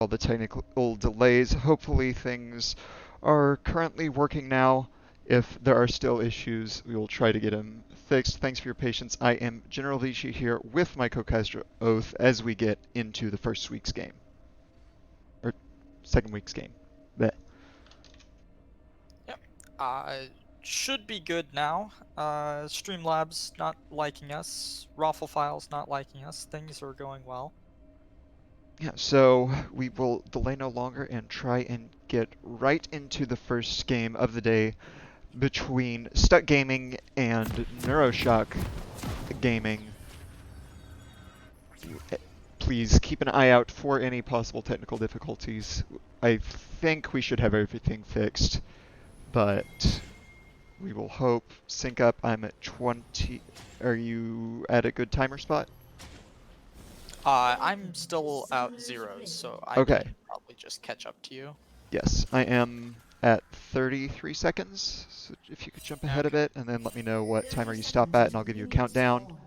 all the technical delays. Hopefully things are currently working now. If there are still issues, we will try to get them fixed. Thanks for your patience. I am General Vichy here with my co-caster Oath as we get into the first week's game. Or second week's game. Bleh. Yep. Should be good now. Streamlabs not liking us. Raffle files not liking us. Things are going well. Yeah, so we will delay no longer and try and get right into the first game of the day between Stuck Gaming and NeuroShock Gaming. Please keep an eye out for any possible technical difficulties. I think we should have everything fixed, but we will hope. Sync up. I'm at 20. Are you at a good timer spot? I'm still out zeros, so I Okay. can probably just catch up to you. Yes, I am at 33 seconds. So if you could jump ahead a Okay. bit and then let me know what timer you stop at, and I'll give you a countdown.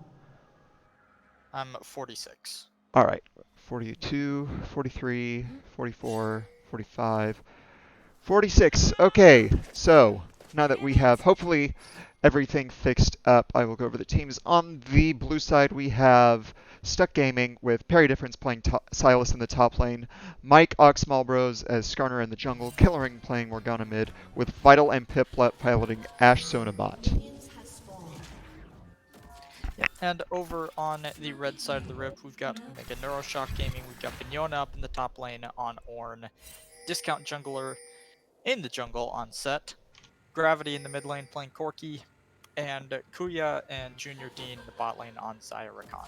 I'm 46. All right. 42, 43, 44, 45, 46. Okay, so now that we have hopefully everything fixed up, I will go over the teams. On the blue side, we have Stuck Gaming with Parry Difference playing Silas in the top lane, Mike Ox Malbros as Skarner in the jungle, Killering playing Morgana mid, with Vital and Piplet piloting Ashe Sona bot. Yep. And over on the red side of the rip, we've got Mega NeuroShock Gaming. We've got Pignona up in the top lane on Ornn. Discount Jungler in the jungle on Set. Gravity in the mid lane playing Corki. And Kuya and Junior Dean in the bot lane on Xayah Rakan.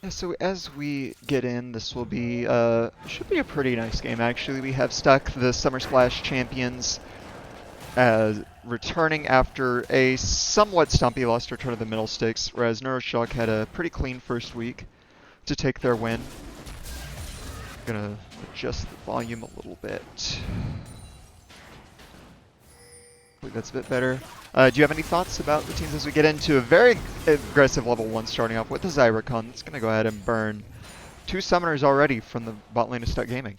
Yeah, so as we get in, this will be should be a pretty nice game actually. We have Stuck, the Summer Splash champions, returning after a somewhat stumpy loss to return to the middle sticks, whereas NeuroShock had a pretty clean first week to take their win. Gonna adjust the volume a little bit. Hopefully that's a bit better. Do you have any thoughts about the teams as we get into a very aggressive level 1 starting off with the Xayah Rakan? It's gonna go ahead and burn 2 summoners already from the bot lane of Stuck Gaming.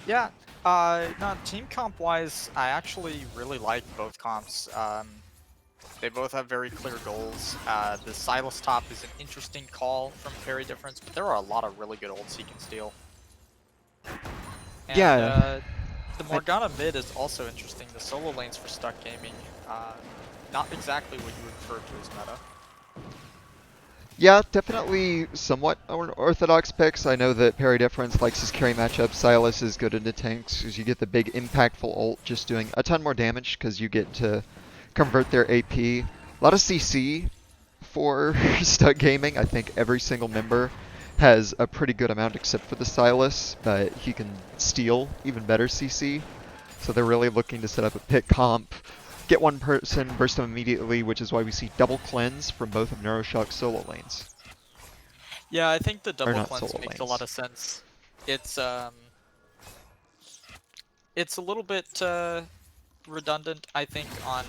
Yeah, no, team comp wise, I actually really like both comps. They both have very clear goals. The Silas top is an interesting call from Parry Difference, but there are a lot of really good ult he can steal. And Yeah. the Morgana mid is also interesting. The solo lanes for Stuck Gaming, not exactly what you would refer to as meta. Yeah, definitely somewhat orthodox picks. I know that Parry Difference likes his carry matchup. Silas is good into tanks because you get the big impactful ult just doing a ton more damage because you get to convert their AP. A lot of CC for Stuck Gaming. I think every single member has a pretty good amount except for the Silas, but he can steal even better CC. So they're really looking to set up a pick comp, get one person, burst them immediately, which is why we see double cleanse from both of NeuroShock's solo lanes. Yeah, I think the Or double not cleanse solo makes a lanes. lot of sense. It's a little bit redundant, I think, on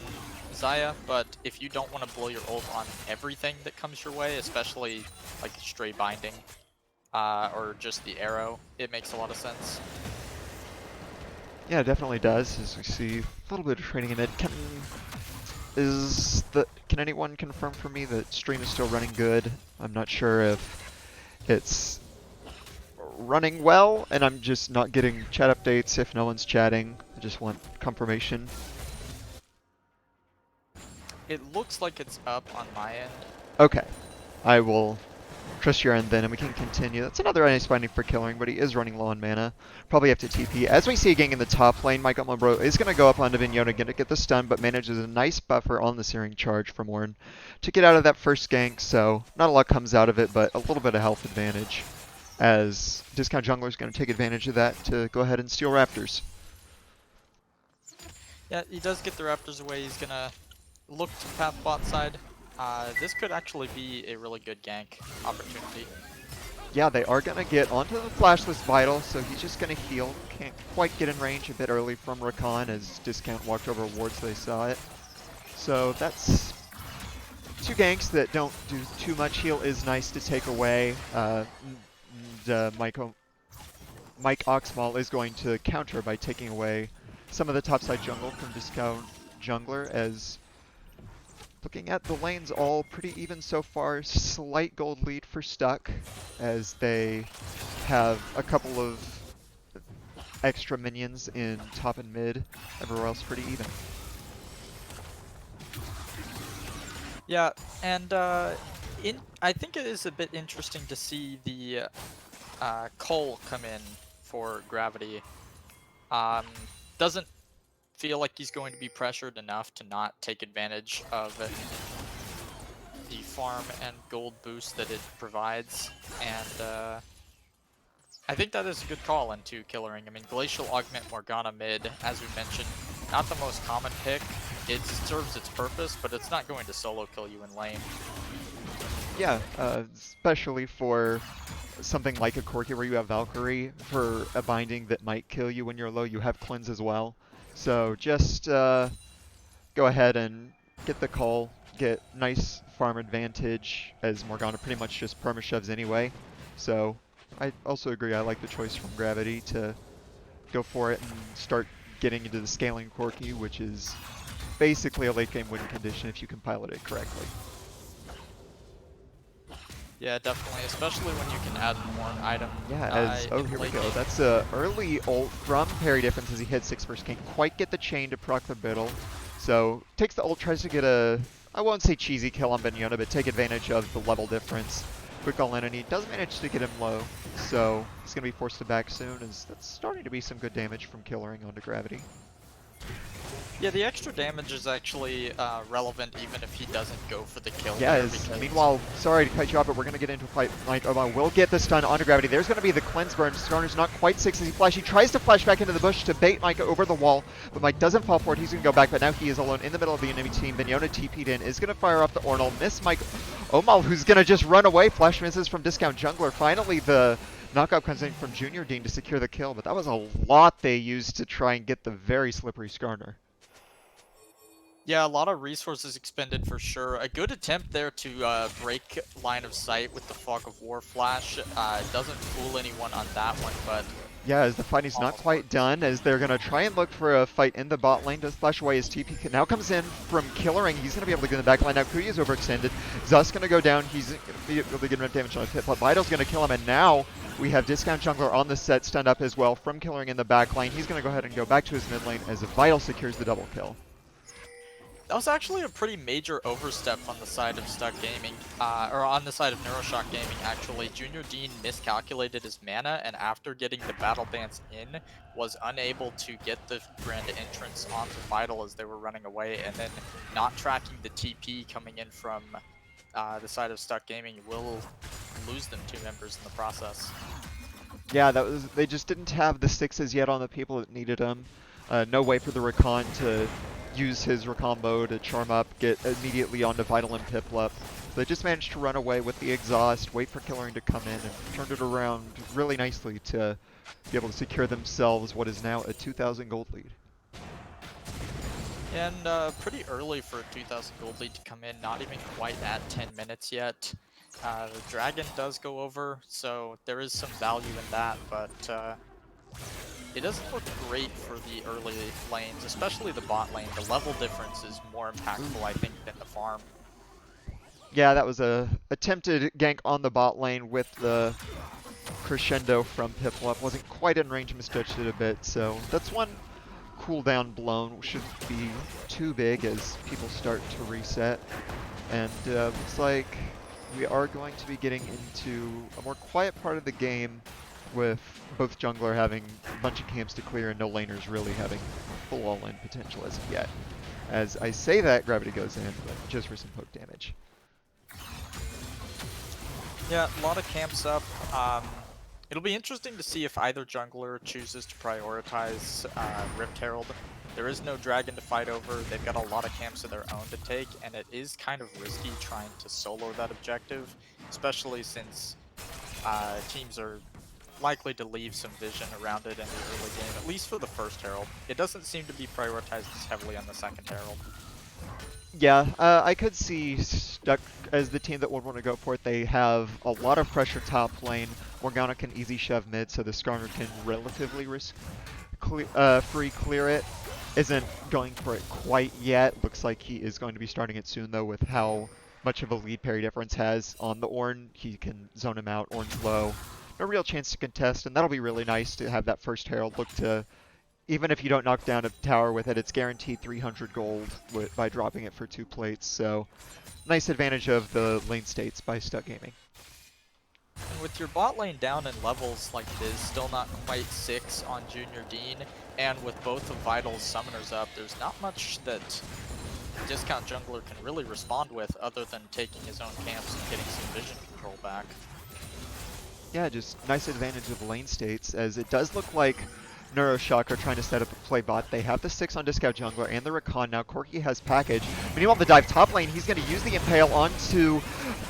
Xayah, but if you don't want to blow your ult on everything that comes your way, especially like stray binding or just the arrow, it makes a lot of sense. Yeah, it definitely does, as we see a little bit of training in it. Can anyone confirm for me that stream is still running good? I'm not sure if it's running well, and I'm just not getting chat updates if no one's chatting. I just want confirmation. It looks like it's up on my end. Okay, I will trust your end then, and we can continue. That's another nice finding for Killering, but he is running low on mana. Probably have to TP. As we see again in the top lane, Mike Bro is going to go up onto Vignona, going to get the stun, but manages a nice buffer on the Searing Charge from Ornn to get out of that first gank, so not a lot comes out of it, but a little bit of health advantage, as Discount Jungler is going to take advantage of that to go ahead and steal Raptors. Yeah, he does get the Raptors away. He's gonna look to path bot side. This could actually be a really good gank opportunity. Yeah, they are going to get onto the Flashless Vital, so he's just going to heal. Can't quite get in range a bit early from Rakan as Discount walked over wards, so they saw it. So that's 2 ganks that don't do too much heal is nice to take away. Mike Oxmal is going to counter by taking away some of the topside jungle from Discount Jungler, as looking at the lanes all pretty even so far. Slight gold lead for Stuck, as they have a couple of extra minions in top and mid. Everywhere else pretty even. Yeah, and I think it is a bit interesting to see the Cole come in for Gravity. Doesn't feel like he's going to be pressured enough to not take advantage of the farm and gold boost that it provides, and I think that is a good call into Killering. I mean, Glacial Augment Morgana mid, as we mentioned, not the most common pick. It serves its purpose, but it's not going to solo kill you in lane. Yeah, especially for something like a Corki where you have Valkyrie for a binding that might kill you when you're low. You have Cleanse as well. So just go ahead and get the call, get nice farm advantage, as Morgana pretty much just perma-shoves anyway. So I also agree, I like the choice from Gravity to go for it and start getting into the scaling Corki, which is basically a late game win condition if you can pilot it correctly. Yeah, definitely, especially when you can add an Horn item. Yeah, oh, here we go. That's a early ult from Parry Difference as he hits 6 first. Can't quite get the chain to proc the middle. So takes the ult, tries to get a, I won't say cheesy kill on Benyona, but take advantage of the level difference. Quick all in, and he does manage to get him low. So he's going to be forced to back soon, as that's starting to be some good damage from Killering onto Gravity. Yeah, the extra damage is actually relevant even if he doesn't go for the kill. Yeah, meanwhile, sorry to cut you off, but we're going to get into a fight. Mike Oma will get the stun onto Gravity. There's going to be the cleanse burn. Skarner's not quite 6 as he flash. He tries to flash back into the bush to bait Mike over the wall, but Mike doesn't fall for it. He's going to go back, but now he is alone in the middle of the enemy team. Benyona TP'd in, is going to fire off the Ornal. Miss Mike Omal, who's going to just run away. Flash misses from Discount Jungler. Finally, the knockout comes in from Junior Dean to secure the kill, but that was a lot they used to try and get the very slippery Skarner. Yeah, a lot of resources expended for sure. A good attempt there to break line of sight with the Fog of War flash. Doesn't fool anyone on that one, but... Yeah, as the fight is not quite done, as they're going to try and look for a fight in the bot lane. Does flash away his TP. Now comes in from Killering. He's going to be able to get in the back line. Now Kuya is overextended. Zus going to go down. He's going to be really getting enough damage on his hit. But Vital's going to kill him, and now we have Discount Jungler on the set, stunned up as well from Killering in the back lane. He's going to go ahead and go back to his mid lane as Vital secures the double kill. That was actually a pretty major overstep on the side of Stuck Gaming, or on the side of NeuroShock Gaming, actually. Junior Dean miscalculated his mana, and after getting the Battle Dance in, was unable to get the Grand Entrance onto Vital as they were running away, and then not tracking the TP coming in from the side of Stuck Gaming will lose them 2 members in the process. Yeah, they just didn't have the 6s yet on the people that needed them. No way for the Rakan to use his Rakan bow to charm up, get immediately onto Vital and Piplup. So they just managed to run away with the exhaust, wait for Killering to come in, and turned it around really nicely to be able to secure themselves what is now a 2,000 gold lead. And pretty early for a 2,000 gold lead to come in, not even quite at 10 minutes yet. The Dragon does go over, so there is some value in that, but it doesn't look great for the early lanes, especially the bot lane. The level difference is more impactful, I think, than the farm. Yeah, that was a attempted gank on the bot lane with the crescendo from Piplup. Wasn't quite in range, misjudged it a bit, so that's one cooldown blown. Shouldn't be too big as people start to reset. And looks like we are going to be getting into a more quiet part of the game, with both jungler having a bunch of camps to clear and no laners really having full all-in potential as of yet. As I say that, Gravity goes in, but just for some poke damage. Yeah, a lot of camps up. It'll be interesting to see if either jungler chooses to prioritize Rift Herald. There is no dragon to fight over, they've got a lot of camps of their own to take, and it is kind of risky trying to solo that objective, especially since teams are likely to leave some vision around it in the early game, at least for the first Herald. It doesn't seem to be prioritized as heavily on the second Herald. Yeah, I could see Stuck as the team that would want to go for it. They have a lot of pressure top lane. Morgana can easy shove mid, so the Skarner can relatively free clear it. Isn't going for it quite yet. Looks like he is going to be starting it soon, though, with how much of a lead parry difference has on the Ornn. He can zone him out. Ornn's low. No real chance to contest, and that'll be really nice to have that first Herald look to, even if you don't knock down a tower with it, it's guaranteed 300 gold by dropping it for 2 plates. So nice advantage of the lane states by Stuck Gaming. And with your bot lane down in levels like it is, still not quite 6 on Junior Dean, and with both of Vital's summoners up, there's not much that Discount Jungler can really respond with other than taking his own camps and getting some vision control back. Yeah, just nice advantage of lane states, as it does look like NeuroShock are trying to set up a play bot. They have the 6 on Discount Jungler and the Rakan now. Corki has package. Meanwhile, the dive top lane, he's going to use the Impale onto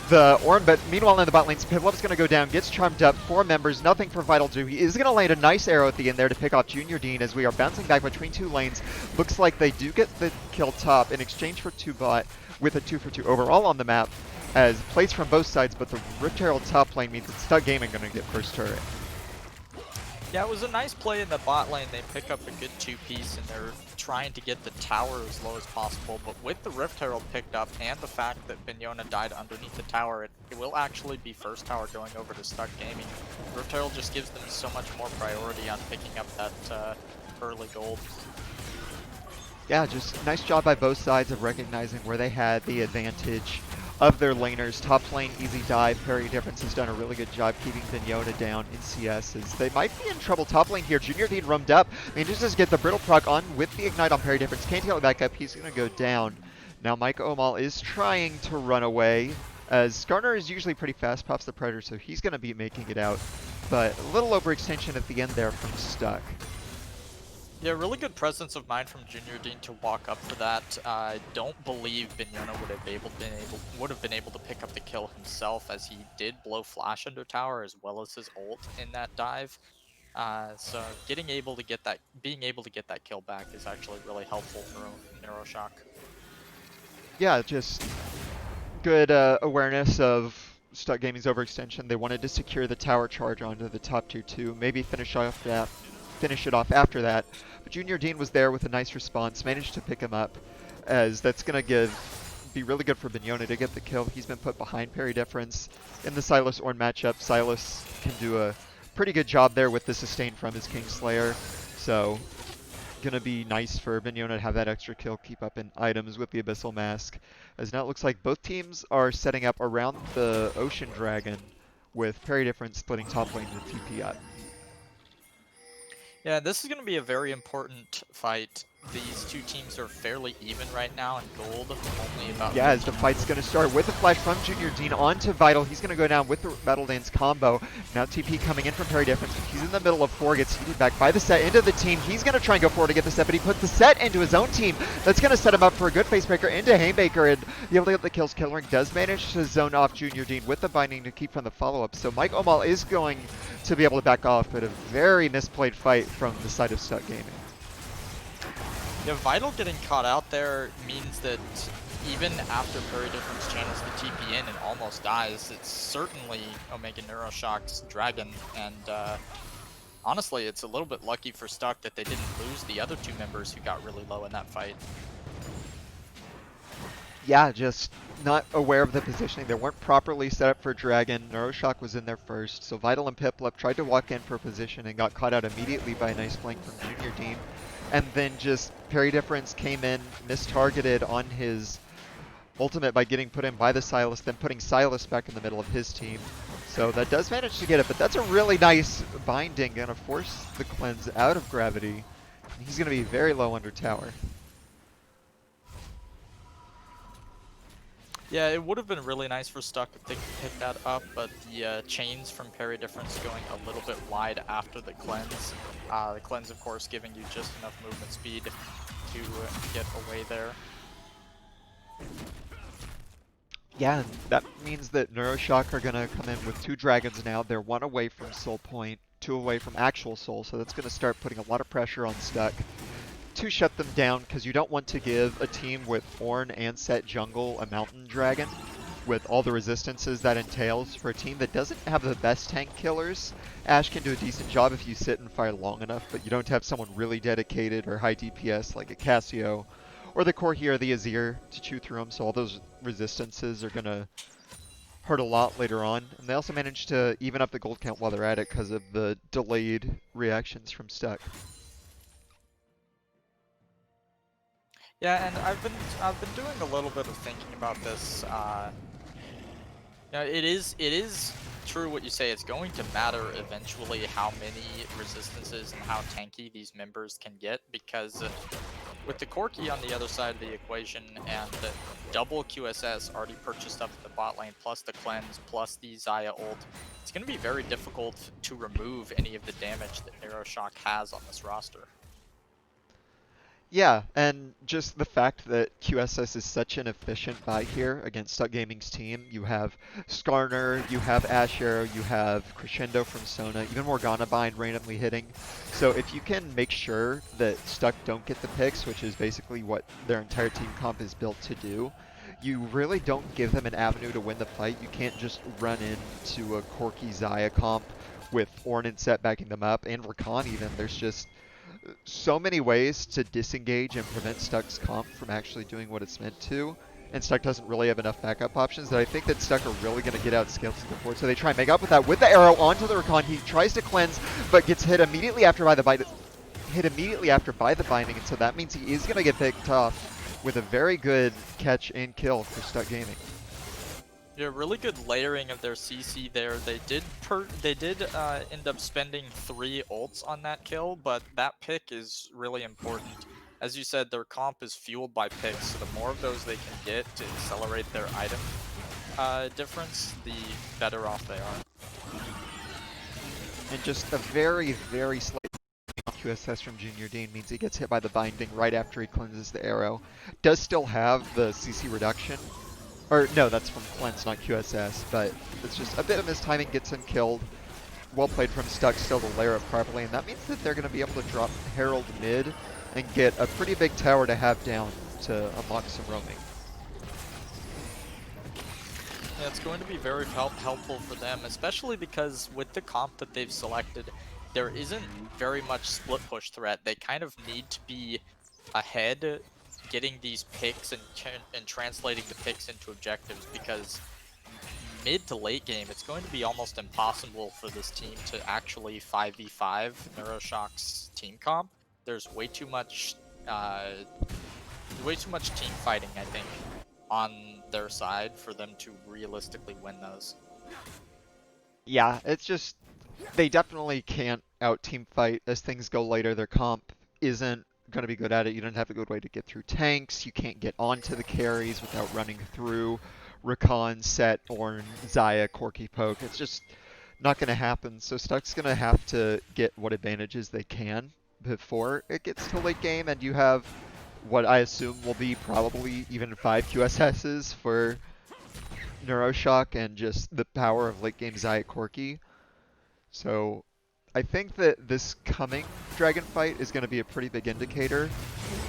the Ornn, but meanwhile in the bot lane, Pivlov's going to go down, gets charmed up, 4 members, nothing for Vital to do. He is going to land a nice arrow at the end there to pick off Junior Dean as we are bouncing back between 2 lanes. Looks like they do get the kill top in exchange for 2 bot with a 2-for-2 overall on the map, as plays from both sides, but the Rift Herald top lane means that Stuck Gaming going to get first turret. Yeah, it was a nice play in the bot lane. They pick up a good 2-piece, and they're trying to get the tower as low as possible. But with the Rift Herald picked up, and the fact that Bignona died underneath the tower, it will actually be first tower going over to Stuck Gaming. Rift Herald just gives them so much more priority on picking up that early gold. Yeah, just nice job by both sides of recognizing where they had the advantage of their laners. Top lane, easy dive. Parry Difference has done a really good job keeping Bignona down in CS, as they might be in trouble top lane here. Junior Dean rummed up. Manages to get the Brittle proc on with the Ignite on Parry Difference. Can't get it back up. He's going to go down. Now Mike Omal is trying to run away, as Skarner is usually pretty fast, pops the Predator, so he's going to be making it out. But a little overextension at the end there from Stuck. Yeah, really good presence of mind from Junior Dean to walk up for that. I don't believe Bignona would have been able to pick up the kill himself, as he did blow flash under tower as well as his ult in that dive. So being able to get that kill back is actually really helpful for NeuroShock. Yeah, just good awareness of Stuck Gaming's overextension. They wanted to secure the tower charge onto the top tier 2, maybe finish it off after that. But Junior Dean was there with a nice response, managed to pick him up, as that's going to be really good for Bignona to get the kill. He's been put behind parry difference in the Sylas Ornn matchup. Sylas can do a pretty good job there with the sustain from his Kingslayer, so going to be nice for Bignona to have that extra kill, keep up in items with the Abyssal Mask, as now it looks like both teams are setting up around the Ocean Dragon, with parry difference splitting top lane with TP up. Yeah, this is going to be a very important fight. These two teams are fairly even right now in gold, only about... Yeah, as the fight's going to start with a flash from Junior Dean onto Vital. He's going to go down with the Battle Dance combo. Now TP coming in from parry difference. He's in the middle of 4, gets heated back by the set into the team. He's going to try and go forward to get the set, but he puts the set into his own team. That's going to set him up for a good facebreaker into Haymaker, and be able to get the kills. Killering does manage to zone off Junior Dean with the binding to keep from the follow-up. So Mike Omal is going to be able to back off, but a very misplayed fight from the side of Stuck Gaming. Yeah, Vital getting caught out there means that even after parry difference channels the TP in and almost dies, it's certainly Omega NeuroShock's Dragon, and honestly, it's a little bit lucky for Stuck that they didn't lose the other 2 members who got really low in that fight. Yeah, just not aware of the positioning. They weren't properly set up for Dragon. NeuroShock was in there first, so Vital and Piplup tried to walk in for position and got caught out immediately by a nice flank from Junior Dean. And then just parry difference came in, mistargeted on his ultimate by getting put in by the Sylas, then putting Sylas back in the middle of his team. So that does manage to get it, but that's a really nice binding, gonna force the cleanse out of gravity. And he's gonna be very low under tower. Yeah, it would have been really nice for Stuck if they could pick that up, but the chains from parry difference going a little bit wide after the cleanse. The cleanse, of course, giving you just enough movement speed to get away there. Yeah, and that means that NeuroShock are going to come in with 2 dragons now. They're 1 away from Soul Point, 2 away from actual Soul, so that's going to start putting a lot of pressure on Stuck. to shut them down because you don't want to give a team with Ornn and Set jungle a Mountain Dragon with all the resistances that entails for a team that doesn't have the best tank killers. Ashe can do a decent job if you sit and fire long enough, but you don't have someone really dedicated or high DPS like a Cassio or the Corki or the Azir to chew through them, so all those resistances are going to hurt a lot later on. And they also managed to even up the gold count while they're at it because of the delayed reactions from Stuck. Yeah, and I've been doing a little bit of thinking about this. It is true what you say. It's going to matter eventually how many resistances and how tanky these members can get, because with the Corki on the other side of the equation and the double QSS already purchased up in the bot lane, plus the cleanse, plus the Xayah ult, it's going to be very difficult to remove any of the damage that NeuroShock has on this roster. Yeah, and just the fact that QSS is such an efficient buy here against Stuck Gaming's team. You have Skarner, you have Asher, you have Crescendo from Sona, even Morgana bind randomly hitting. So if you can make sure that Stuck don't get the picks, which is basically what their entire team comp is built to do, you really don't give them an avenue to win the fight. You can't just run into a Corki Xayah comp with Ornn and Set backing them up, and Rakan even. There's just so many ways to disengage and prevent Stuck's comp from actually doing what it's meant to, and Stuck doesn't really have enough backup options that I think that Stuck are really going to get outscaled to the board. So they try and make up with that with the arrow onto the Rakan. He tries to cleanse, but gets hit immediately after by the binding, and so that means he is going to get picked off with a very good catch and kill for Stuck Gaming. Yeah, really good layering of their CC there. They did end up spending 3 ults on that kill, but that pick is really important. As you said, their comp is fueled by picks, so the more of those they can get to accelerate their item difference, the better off they are. And just a very, very slight QSS from Junior Dean means he gets hit by the binding right after he cleanses the arrow. Does still have the CC reduction. Or, no, that's from Cleanse, not QSS, but it's just a bit of mistiming, gets him killed. Well played from Stuck, still to layer up properly, and that means that they're going to be able to drop Herald mid and get a pretty big tower to have down to unlock some roaming. Yeah, it's going to be very helpful for them, especially because with the comp that they've selected, there isn't very much split push threat. They kind of need to be ahead, getting these picks and translating the picks into objectives, because mid to late game it's going to be almost impossible for this team to actually 5v5 NeuroShock's team comp. There's way too much team fighting, I think, on their side for them to realistically win those. Yeah, it's just they definitely can't out team fight as things go later. Their comp isn't going to be good at it. You don't have a good way to get through tanks. You can't get onto the carries without running through Rakan, Set, Ornn, Xayah, Corki poke. It's just not going to happen. So Stuck's going to have to get what advantages they can before it gets to late game, and you have what I assume will be probably even 5 QSSs for NeuroShock and just the power of late game Xayah Corki. So I think that this coming dragon fight is going to be a pretty big indicator,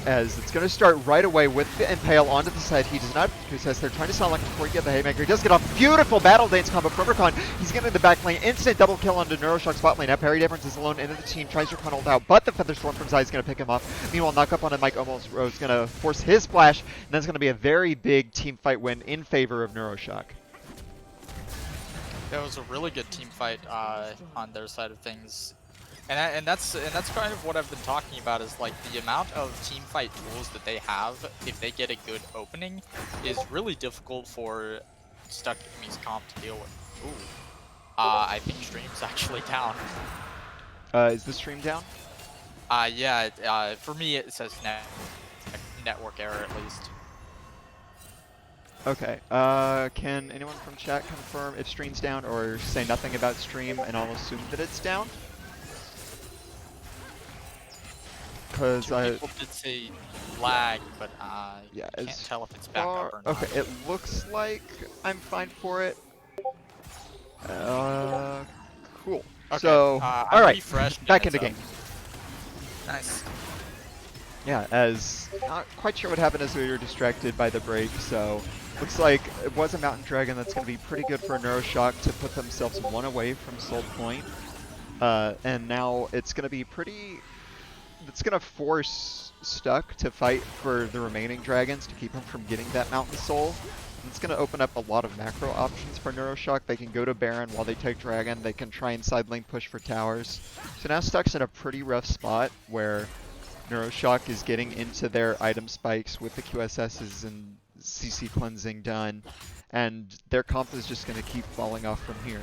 as it's going to start right away with the Impale onto the side. He does not possess. They're trying to sound like before he get the Haymaker. He does get off. Beautiful battle dance combo from Rakan. He's getting in the back lane. Instant double kill onto NeuroShock's bot lane. Now Parry Difference is alone into the team. Tries to Rakan ult out, but the Featherstorm from Xayah is going to pick him off. Meanwhile, knock up on a Mike Almost Rose going to force his splash, and that's going to be a very big team fight win in favor of NeuroShock. That was a really good team fight on their side of things. And that's kind of what I've been talking about, is like the amount of team fight tools that they have, if they get a good opening, is really difficult for Stuck Gaming's comp to deal with. Ooh. I think stream's actually down. Is the stream down? Yeah, for me it says network error at least. Okay, can anyone from chat confirm if stream's down, or say nothing about stream and I'll assume that it's down? Because people did say lag, but yeah, can't tell if it's back up or not. Okay, it looks like I'm fine for it. Cool. Okay, So, all right, back into game. Nice. Yeah, as not quite sure what happened as we were distracted by the break, so looks like it was a Mountain Dragon that's going to be pretty good for NeuroShock to put themselves one away from Soul Point. And now it's going to be it's going to force Stuck to fight for the remaining dragons to keep him from getting that Mountain Soul. And it's going to open up a lot of macro options for NeuroShock. They can go to Baron while they take Dragon. They can try and side lane push for towers. So now Stuck's in a pretty rough spot where NeuroShock is getting into their item spikes with the QSSs and CC cleansing done, and their comp is just going to keep falling off from here.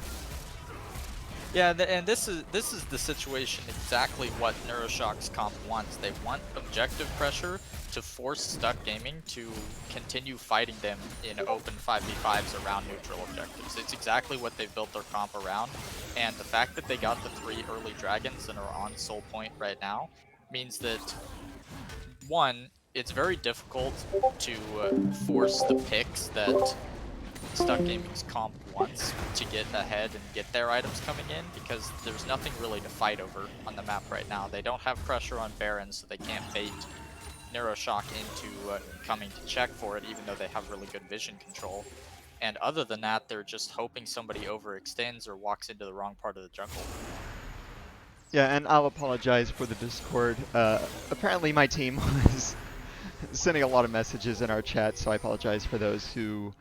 Yeah, and this is the situation exactly what NeuroShock's comp wants. They want objective pressure to force Stuck Gaming to continue fighting them in open 5v5s around neutral objectives. It's exactly what they've built their comp around, and the fact that they got the 3 early dragons and are on Soul Point right now means that, one, it's very difficult to force the picks that Stuck Gaming's comp wants to get ahead and get their items coming in, because there's nothing really to fight over on the map right now. They don't have pressure on Baron, so they can't bait NeuroShock into coming to check for it, even though they have really good vision control. And other than that, they're just hoping somebody overextends or walks into the wrong part of the jungle. Yeah, and I'll apologize for the Discord. Apparently my team was sending a lot of messages in our chat, so I apologize for those who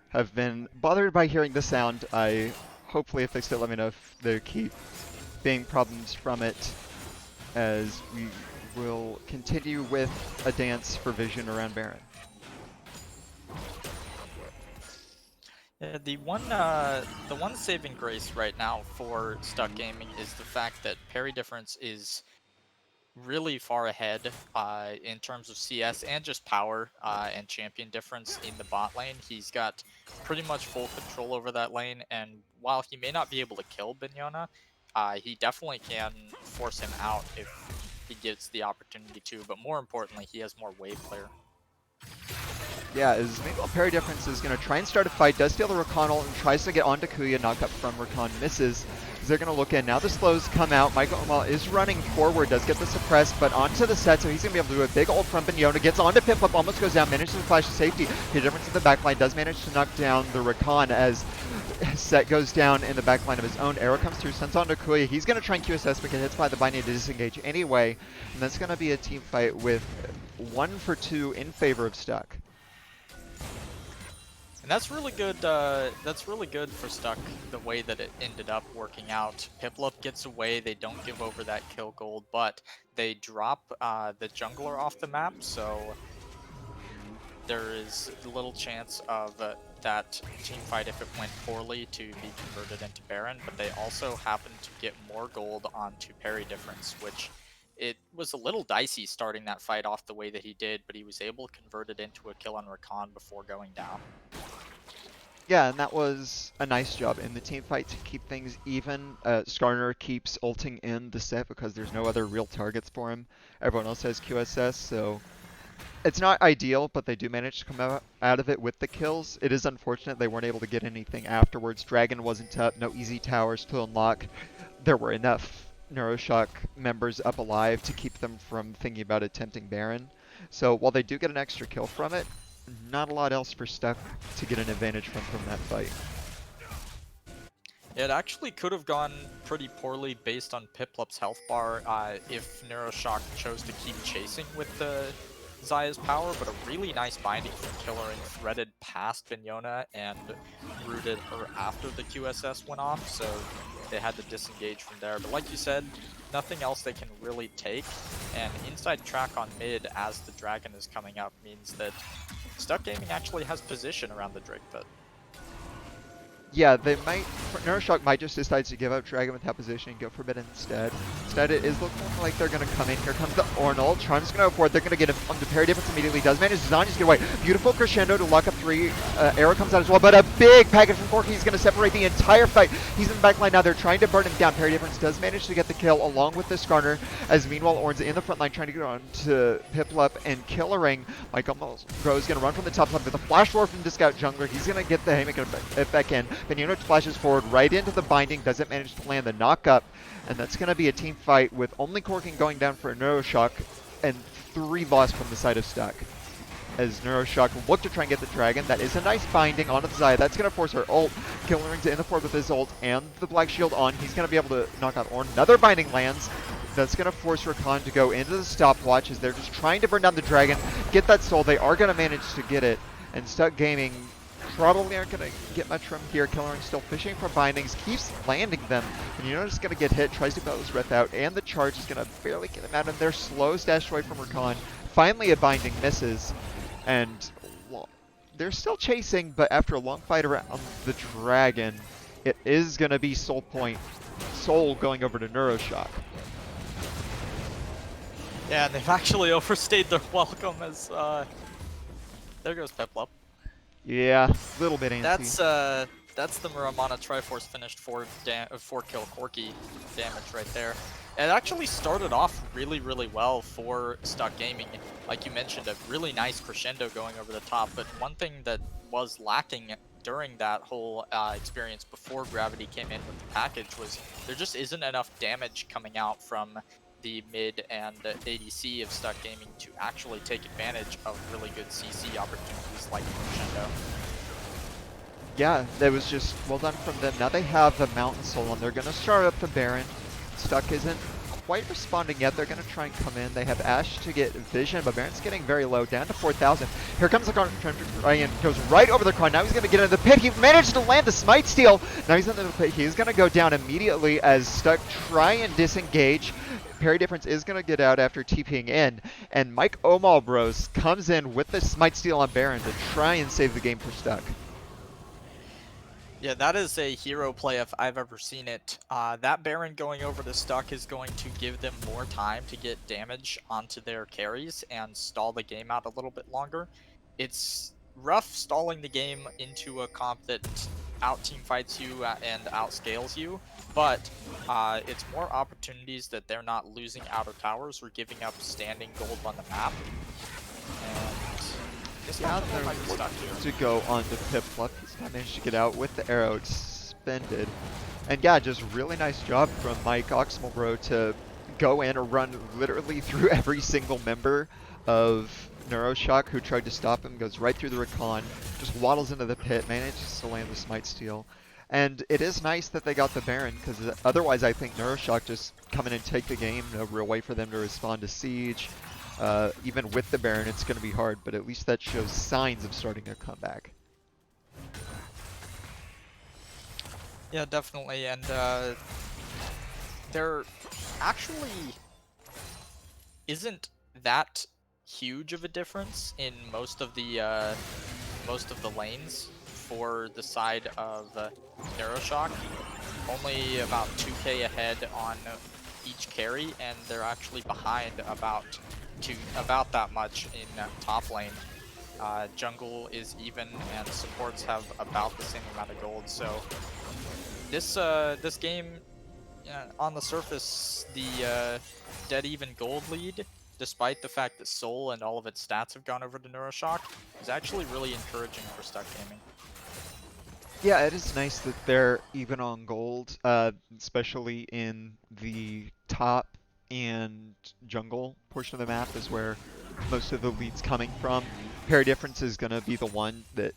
have been bothered by hearing the sound. I hopefully if they still let me know if there keep being problems from it, as we will continue with a dance for vision around Baron. Yeah, the one saving grace right now for Stuck Gaming is the fact that parry difference is really far ahead in terms of CS and just power and champion difference in the bot lane. He's got pretty much full control over that lane, and while he may not be able to kill Bignona, he definitely can force him out if he gets the opportunity to, but more importantly, he has more wave clear. Yeah, as meanwhile parry difference is going to try and start a fight, does steal the Rakan ult and tries to get onto Kuya, knock up from Rakan, misses. They're going to look in. Now the slows come out. Michael Omal is running forward, does get the suppress, but onto the set, so he's going to be able to do a big ult from Bignona. Gets onto Piplup, almost goes down, manages to flash to safety. The difference in the backline does manage to knock down the Rakan as Set goes down in the backline of his own. Arrow comes through, sends on to Kuya. He's going to try and QSS, but gets hit by the binding to disengage anyway. And that's going to be a team fight with 1 for 2 in favor of Stuck. And that's really good. That's really good for Stuck, the way that it ended up working out. Piplup gets away. They don't give over that kill gold, but they drop the jungler off the map, so there is little chance of that team fight, if it went poorly, to be converted into Baron. But they also happen to get more gold onto parry difference, which it was a little dicey starting that fight off the way that he did, but he was able to convert it into a kill on Rakan before going down. Yeah, and that was a nice job in the team fight to keep things even. Skarner keeps ulting in the set because there's no other real targets for him. Everyone else has QSS, so it's not ideal, but they do manage to come out of it with the kills. It is unfortunate they weren't able to get anything afterwards. Dragon wasn't up, no easy towers to unlock. There were enough NeuroShock members up alive to keep them from thinking about attempting Baron. So while they do get an extra kill from it, not a lot else for Stuck to get an advantage from that fight. It actually could have gone pretty poorly based on Piplup's health bar if NeuroShock chose to keep chasing with the Zaya's power, but a really nice binding from Killering threaded past Bignona and rooted her after the QSS went off, so they had to disengage from there. But like you said, nothing else they can really take, and inside track on mid as the dragon is coming up means that Stuck Gaming actually has position around the Drake pit. Yeah, they might. NeuroShock might just decide to give up Dragon without position and go for mid instead. Instead, it is looking like they're going to come in. Here comes the Ornal. Charm's going to go forward. They're going to get him on the parry difference immediately. Does manage to just get away. Beautiful crescendo to lock up 3. Arrow comes out as well, but a big package from Corky. He's going to separate the entire fight. He's in the back line now. They're trying to burn him down. Parry difference does manage to get the kill along with the Skarner, as meanwhile Orn's in the front line trying to get on to Piplup and Killering. Michael Bro is going to run from the top side with a flash roar from the Scout Jungler. He's going to get the haymaker back in. Bignona flashes forward right into the binding, doesn't manage to land the knock up, and that's going to be a team fight with only Corking going down for a NeuroShock and 3 lost from the side of Stuck. As NeuroShock look to try and get the dragon. That is a nice binding onto the Zaya. That's going to force her ult. Killering's in the fort with his ult and the Black Shield on. He's going to be able to knock out Ornn. Another binding lands. That's going to force Rakan to go into the stopwatch as they're just trying to burn down the dragon, get that soul. They are going to manage to get it. And Stuck Gaming probably aren't going to get much from here. Killering still fishing for bindings, keeps landing them. And you know it's going to get hit, tries to bail his Wrath out, and the charge is going to barely get him out. And they're slow stashed away from Rakan. Finally a binding misses. And well, they're still chasing, but after a long fight around the dragon, it is going to be Soul going over to NeuroShock. Yeah, and they've actually overstayed their welcome as, there goes Peplup. Yeah, a little bit antsy. That's the Muramana Triforce finished 4 kill Corki damage right there. It actually started off really, really well for Stuck Gaming. Like you mentioned, a really nice crescendo going over the top, but one thing that was lacking during that whole experience before Gravity came in with the package was there just isn't enough damage coming out from the mid and ADC of Stuck Gaming to actually take advantage of really good CC opportunities like crescendo. Yeah, that was just well done from them. Now they have the Mountain Soul and they're going to start up the Baron. Stuck isn't quite responding yet. They're going to try and come in. They have Ashe to get Vision, but Baron's getting very low, down to 4,000. Here comes the Ryan, goes right over the Crown. Now he's going to get into the pit. He managed to land the Smite Steal. Now he's in the pit. He's going to go down immediately as Stuck try and disengage. Parry Difference is going to get out after TPing in, and Mike Omalbros comes in with the Smite Steal on Baron to try and save the game for Stuck. Yeah, that is a hero play if I've ever seen it. That Baron going over to Stuck is going to give them more time to get damage onto their carries and stall the game out a little bit longer. It's rough stalling the game into a comp that out-team fights you and outscales you, but it's more opportunities that they're not losing outer towers or giving up standing gold on the map. And yeah, to go on to Piplup. He's not managed to get out with the arrow suspended. And yeah, just really nice job from Mike Oxmelbro to go in or run literally through every single member of NeuroShock who tried to stop him, goes right through the Rakan, just waddles into the pit, manages to land the Smite Steal. And it is nice that they got the Baron, because otherwise I think NeuroShock just come in and take the game, no real way for them to respond to Siege. Even with the Baron, it's going to be hard, but at least that shows signs of starting a comeback. Yeah, definitely, and there actually isn't that huge of a difference in most of the lanes for the side of NeuroShock. Only about 2k ahead on each carry, and they're actually behind about that much in top lane. Jungle is even, and supports have about the same amount of gold. So this game, on the surface, the dead even gold lead, despite the fact that Soul and all of its stats have gone over to NeuroShock, is actually really encouraging for Stuck Gaming. Yeah, it is nice that they're even on gold, especially in the top and jungle portion of the map is where most of the lead's coming from. Parry Difference is going to be the one that,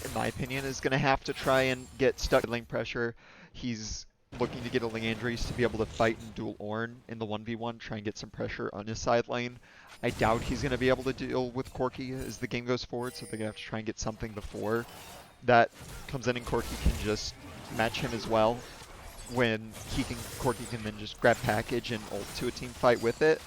in my opinion, is going to have to try and get Stuck lane pressure. He's looking to get a Liandry's to be able to fight and duel Ornn in the 1v1, try and get some pressure on his side lane. I doubt he's going to be able to deal with Corki as the game goes forward, so they're going to have to try and get something before that comes in, and Corki can just match him as well. When Corki can then just grab package and ult to a team fight with it.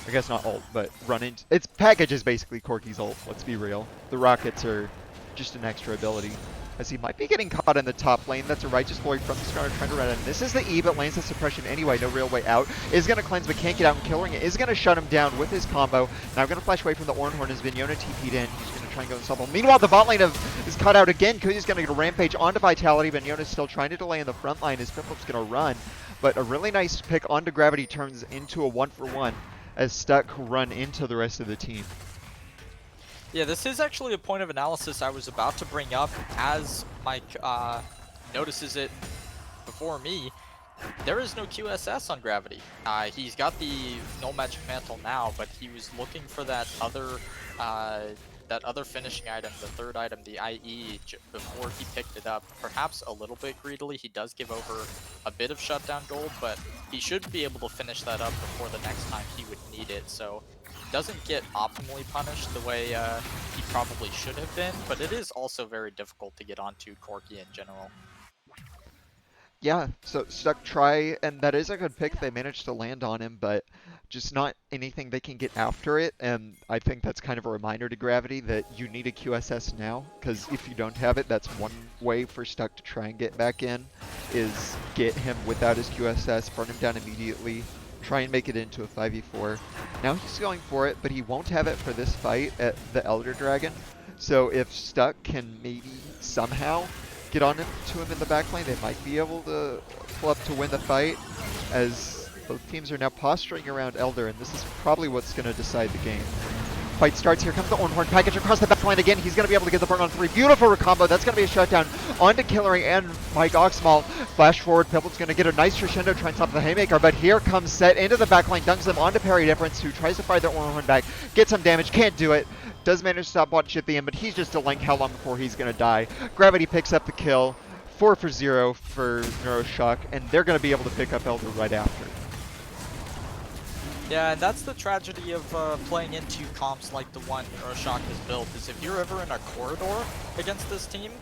I guess not ult, but run into its package is basically Corki's ult, let's be real. The rockets are just an extra ability. As he might be getting caught in the top lane. That's a righteous boy from the start trying to run in. This is the E, but lands the suppression anyway, no real way out. Is gonna cleanse but can't get out, and Killering is gonna shut him down with his combo. Now gonna flash away from the Ornn Horn as Vignona TP'd in. He's gonna try and go unstoppable. Meanwhile, the bot lane is cut out again. Kuzi's gonna get a rampage onto Vitality. Vignona's still trying to delay in the front line as Piplup's gonna run. But a really nice pick onto Gravity turns into a 1-for-1 as Stuck run into the rest of the team. Yeah, this is actually a point of analysis I was about to bring up as Mike notices it before me. There is no QSS on Gravity. He's got the Null Magic Mantle now, but he was looking for that other finishing item, the third item, the IE, before he picked it up. Perhaps a little bit greedily. He does give over a bit of shutdown gold, but he should be able to finish that up before the next time he would need it. So doesn't get optimally punished the way he probably should have been, but it is also very difficult to get onto Corki in general. Yeah, so Stuck try, and that is a good pick. They managed to land on him, but just not anything they can get after it. And I think that's kind of a reminder to Gravity that you need a QSS now, because if you don't have it, that's one way for Stuck to try and get back in, is get him without his QSS, burn him down immediately, try and make it into a 5v4. Now he's going for it, but he won't have it for this fight at the Elder Dragon. So if Stuck can maybe somehow get on him to him in the backline, they might be able to pull up to win the fight, as both teams are now posturing around Elder, and this is probably what's going to decide the game. Fight starts. Here comes the Ornhorn package across the backline again. He's going to be able to get the burn on 3. Beautiful recombo. That's going to be a shutdown onto Killering and Mike Oxmal. Flash forward. Pibble's going to get a nice crescendo, try and stop the Haymaker, but here comes Set into the backline, dunks him onto Parry Difference, who tries to fire the Ornhorn back, gets some damage, can't do it. Does manage to stop Botch at the end, but he's just delaying how long before he's going to die. Gravity picks up the kill. 4 for 0 for NeuroShock, and they're going to be able to pick up Elder right after. Yeah, and that's the tragedy of playing into comps like the one NeuroShock has built, is if you're ever in a corridor against this team,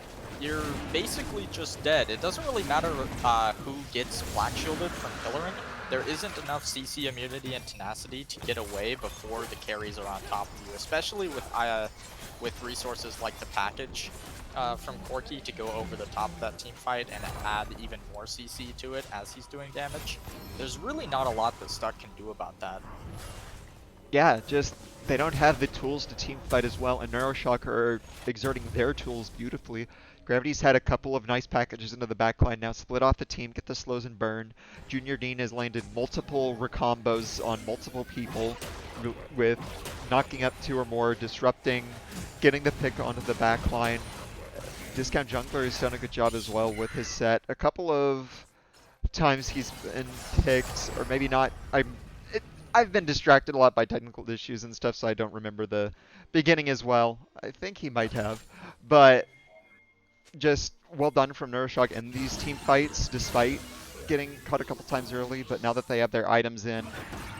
you're basically just dead. It doesn't really matter who gets black shielded from pillaring. There isn't enough CC immunity and tenacity to get away before the carries are on top of you, especially with resources like the package from Corki to go over the top of that team fight and add even more CC to it as he's doing damage. There's really not a lot that Stuck can do about that. Yeah, just they don't have the tools to team fight as well, and NeuroShock are exerting their tools beautifully. Gravity's had a couple of nice packages into the backline now, split off the team, get the slows and burn. Junior Dean has landed multiple recombos on multiple people with knocking up 2 or more, disrupting, getting the pick onto the backline. Discount Jungler has done a good job as well with his set. A couple of times he's been picked, or maybe not. I've been distracted a lot by technical issues and stuff, so I don't remember the beginning as well. I think he might have, but just well done from NeuroShock in these team fights, despite getting caught a couple times early. But now that they have their items in,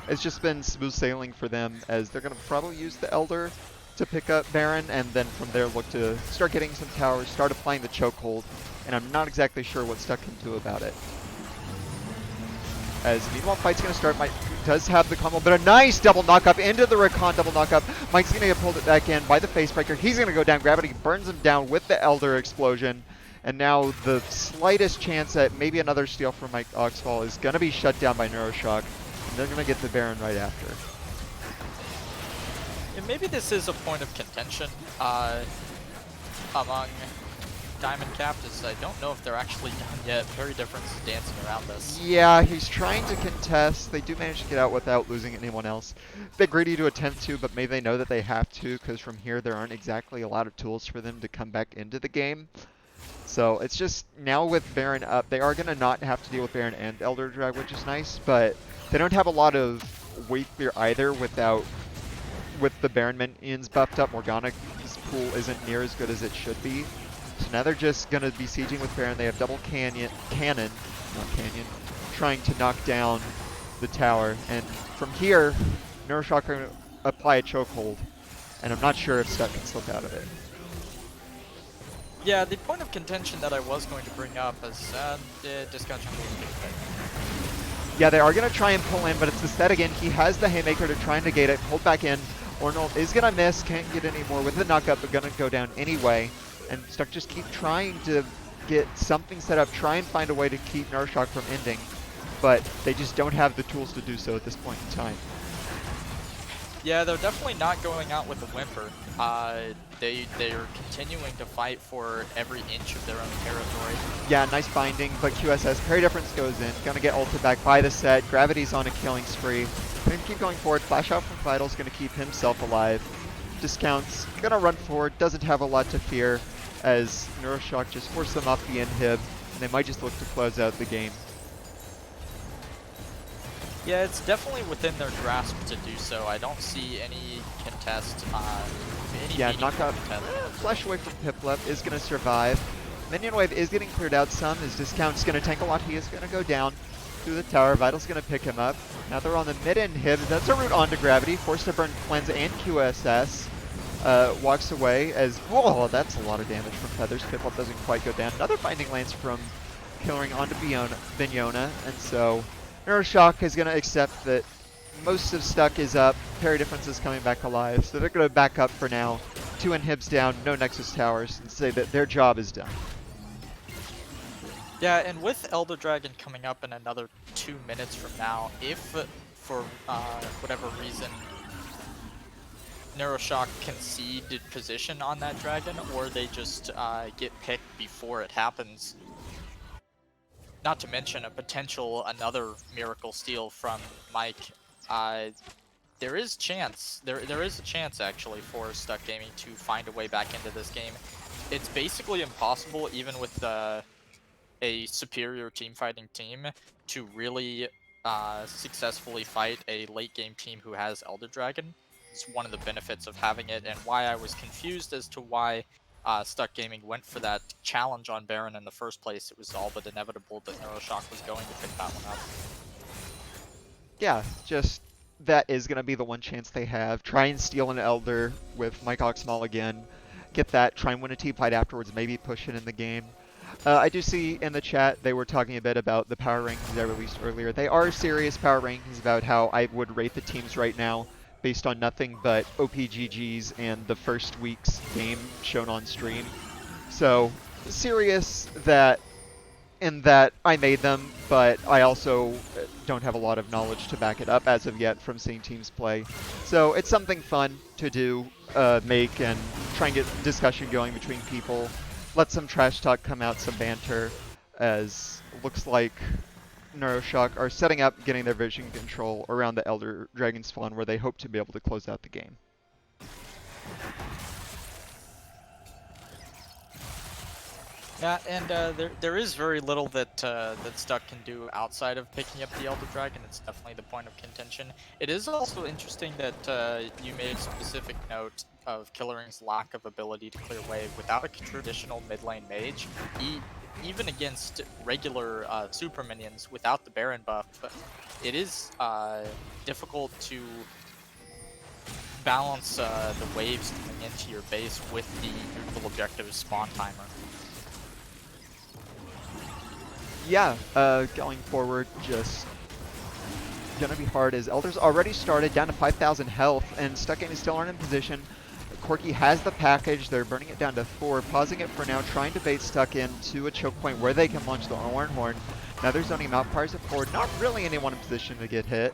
it's just been smooth sailing for them, as they're going to probably use the Elder to pick up Baron, and then from there look to start getting some towers, start applying the chokehold, and I'm not exactly sure what Stuck can do about it. As meanwhile, fight's going to start. Mike does have the combo, but a nice double knock-up into the Recon double knock-up. Mike's going to get pulled back in by the Facebreaker. He's going to go down. Gravity burns him down with the Elder explosion. And now the slightest chance at maybe another steal from Mike Oxfall is going to be shut down by NeuroShock. And they're going to get the Baron right after. And maybe this is a point of contention among Diamond Captives. I don't know if they're actually done yet. Very Difference is dancing around this. Yeah, he's trying to contest. They do manage to get out without losing anyone else. They're greedy to attempt to, but maybe they know that they have to, because from here there aren't exactly a lot of tools for them to come back into the game. So it's just, now with Baron up, they are going to not have to deal with Baron and Elder Drag, which is nice, but they don't have a lot of weight clear either with the Baron minions buffed up. Morgana's pool isn't near as good as it should be. So now they're just going to be sieging with Baron. They have double cannon, trying to knock down the tower. And from here, NeuroShock are going to apply a chokehold. And I'm not sure if Stuck can slip out of it. Yeah, the point of contention that I was going to bring up is Discount Jungle is getting big. Yeah, they are going to try and pull in, but it's the set again. He has the Haymaker to try and negate it. Pulled back in. Ornold is going to miss. Can't get any more with the knockup, but going to go down anyway. And Stuck just keep trying to get something set up, try and find a way to keep NeuroShock from ending. But they just don't have the tools to do so at this point in time. Yeah, they're definitely not going out with a whimper. They're continuing to fight for every inch of their own territory. Yeah, nice binding, but QSS, Parry Difference goes in. Gonna get ulted back by the set. Gravity's on a killing spree. Gonna keep going forward. Flash out from Vital's gonna keep himself alive. Discounts, gonna run forward, doesn't have a lot to fear, as NeuroShock just forced them off the inhib, and they might just look to close out the game. Yeah, it's definitely within their grasp to do so. I don't see any contest, any Yeah, meaningful knockup. contest. Flash away from Piplup is going to survive. Minion wave is getting cleared out some. His discount's going to tank a lot. He is going to go down through the tower. Vital's going to pick him up. Now they're on the mid inhib. That's a route onto Gravity. Forced to burn Cleanse and QSS. Walks away as... Whoa, that's a lot of damage from Feathers. Piplup doesn't quite go down. Another Binding Lance from Killering onto Bignona. And so NeuroShock is going to accept that most of Stuck is up. Parry Difference is coming back alive. So they're going to back up for now. 2 inhibs down, no Nexus Towers, and say that their job is done. Yeah, and with Elder Dragon coming up in another 2 minutes from now, if for whatever reason NeuroShock concede position on that dragon, or they just get picked before it happens, not to mention a potential another miracle steal from Mike, uh, there is a chance actually for Stuck Gaming to find a way back into this game. It's basically impossible, even with a superior team fighting team, to really successfully fight a late game team who has Elder Dragon. It's one of the benefits of having it, and why I was confused as to why Stuck Gaming went for that challenge on Baron in the first place. It was all but inevitable that NeuroShock was going to pick that one up. Yeah, just that is going to be the one chance they have. Try and steal an Elder with Mike Oxmal again. Get that, try and win a team fight afterwards, maybe push it in the game. I do see in the chat they were talking a bit about the power rankings I released earlier. They are serious power rankings about how I would rate the teams right now based on nothing but OPGGs and the first week's game shown on stream. So, serious that in that I made them, but I also don't have a lot of knowledge to back it up as of yet from seeing teams play. So it's something fun to do, make, and try and get discussion going between people. Let some trash talk come out, some banter, as looks like NeuroShock are setting up getting their vision control around the Elder Dragon spawn where they hope to be able to close out the game. Yeah, and there is very little that Stuck can do outside of picking up the Elder Dragon. It's definitely the point of contention. It is also interesting that you made specific note of Killer's lack of ability to clear wave without a traditional mid lane mage. Even against regular super minions without the Baron buff, it is difficult to balance the waves coming into your base with the neutral objective spawn timer. Yeah, going forward, just gonna be hard as Elder's already started down to 5,000 health, and Stuck Gaming still aren't in position. Corki has the package, they're burning it down to 4, pausing it for now, trying to bait Stuck into a choke point where they can launch the Orange Horn. Now they're zoning him out, fires it forward, not really anyone in position to get hit.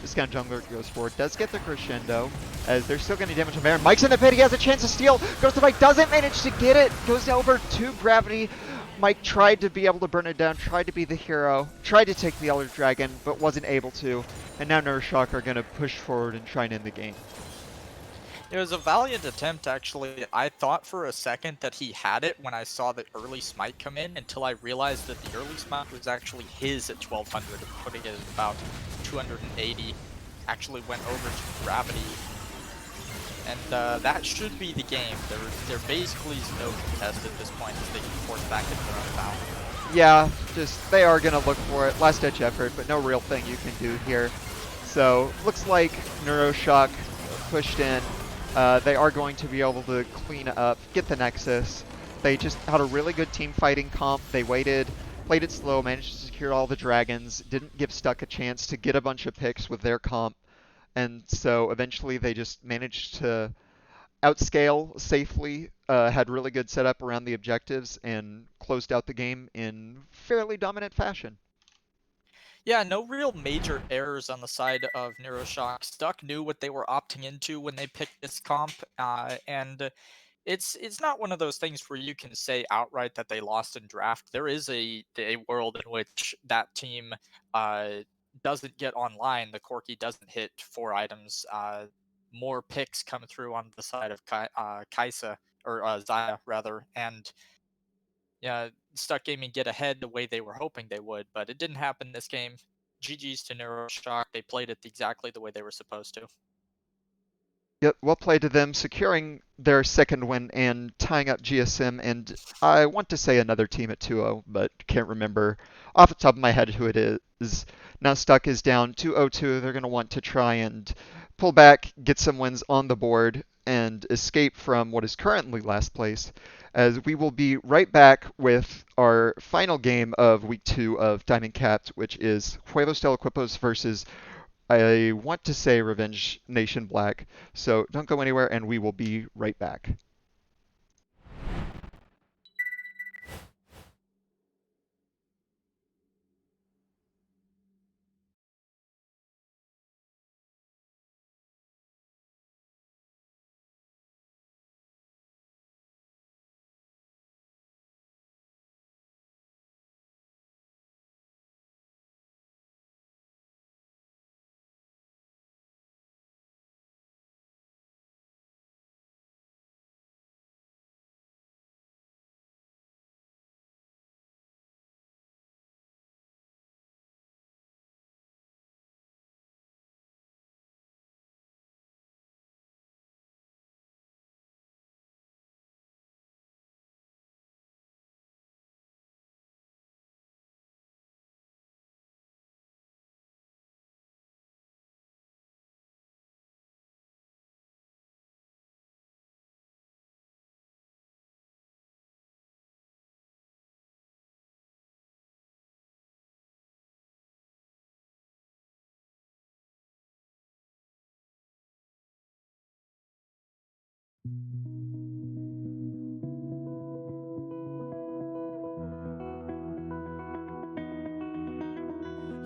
Discount Jungler goes forward, does get the crescendo, as they're still getting damage on Baron. Mike's in the pit, he has a chance to steal, goes to Mike, doesn't manage to get it, goes over to Gravity. Mike tried to be able to burn it down, tried to be the hero, tried to take the Elder Dragon, but wasn't able to. And now NeuroShock are going to push forward and try and end the game. It was a valiant attempt, actually. I thought for a second that he had it when I saw the early smite come in, until I realized that the early smite was actually his at 1200, and putting it at about 280. Actually went over to Gravity. And that should be the game. There basically is no contest at this point, as they can force back into their own bound. Yeah, just they are going to look for it. Last ditch effort, but no real thing you can do here. So, looks like NeuroShock pushed in. They are going to be able to clean up, get the Nexus. They just had a really good team fighting comp. They waited, played it slow, managed to secure all the dragons, didn't give Stuck a chance to get a bunch of picks with their comp. And so eventually they just managed to outscale safely, had really good setup around the objectives, and closed out the game in fairly dominant fashion. Yeah, no real major errors on the side of NeuroShock. Stuck knew what they were opting into when they picked this comp, and it's not one of those things where you can say outright that they lost in draft. There is a world in which that team uh, doesn't get online. The Corki doesn't hit 4 items. More picks come through on the side of Kaisa, or Zaya rather, and yeah, Stuck Gaming get ahead the way they were hoping they would, but it didn't happen this game. GG's to NeuroShock. They played it exactly the way they were supposed to. Yep, well played to them, securing their second win and tying up GSM and I want to say another team at 2-0, but can't remember off the top of my head who it is. Now Stuck is down 2-0-2. They're going to want to try and pull back, get some wins on the board, and escape from what is currently last place, as we will be right back with our final game of Week 2 of Diamond Capped, which is Juegos del Equipos versus I want to say Revenge Nation Black, so don't go anywhere and we will be right back.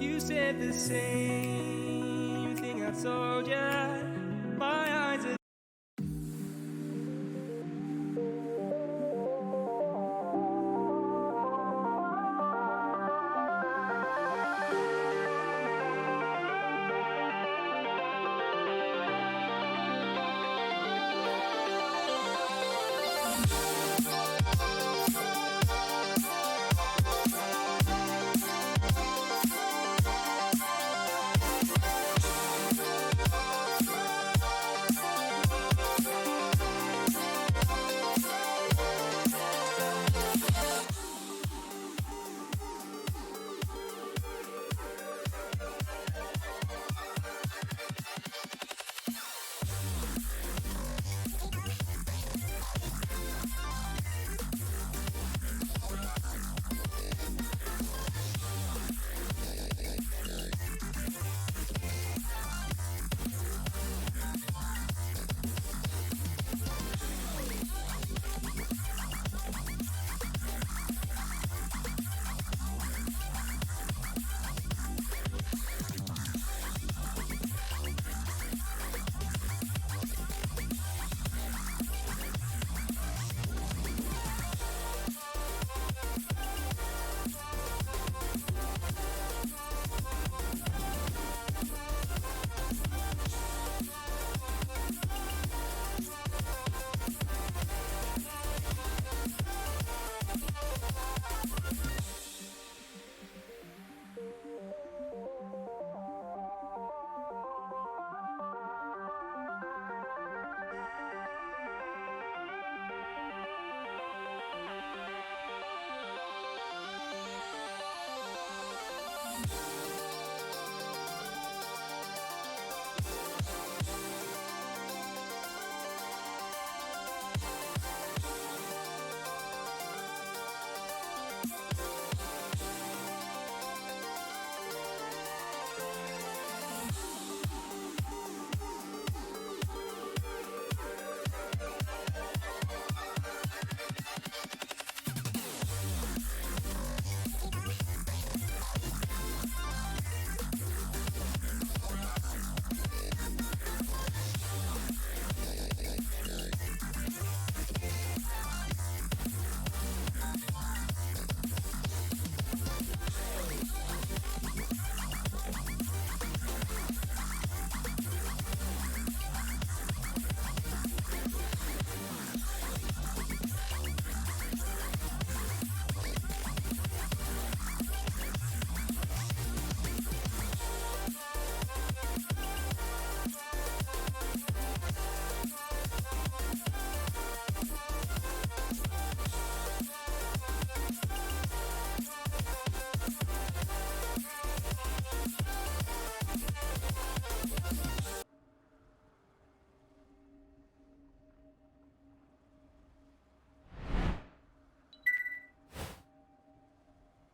You said the same thing I told ya. My eyes are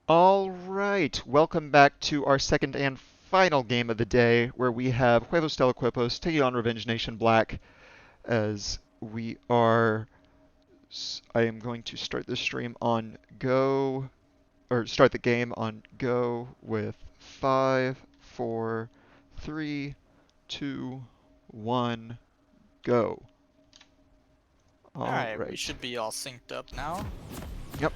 All right, welcome back to our second and final game of the day, where we have Huevos del Cuerpos taking on Revenge Nation Black. As we are, I am going to start the stream on go, or start the game on go with 5, 4, 3, 2, 1, go. All Alright, we right. should be all synced up now. Yep.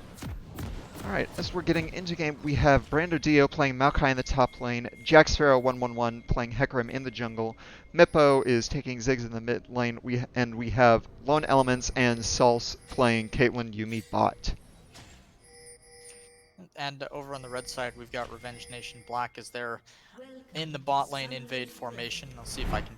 Alright, as we're getting into game, we have Brando Dio playing Maokai in the top lane, Jack Sparrow 111 playing Hecarim in the jungle, Mippo is taking Ziggs in the mid lane, and we have Lone Elements and Salse playing Caitlyn Yuumi bot. And over on the red side, we've got Revenge Nation Black as they're in the bot lane invade formation. I'll see if I can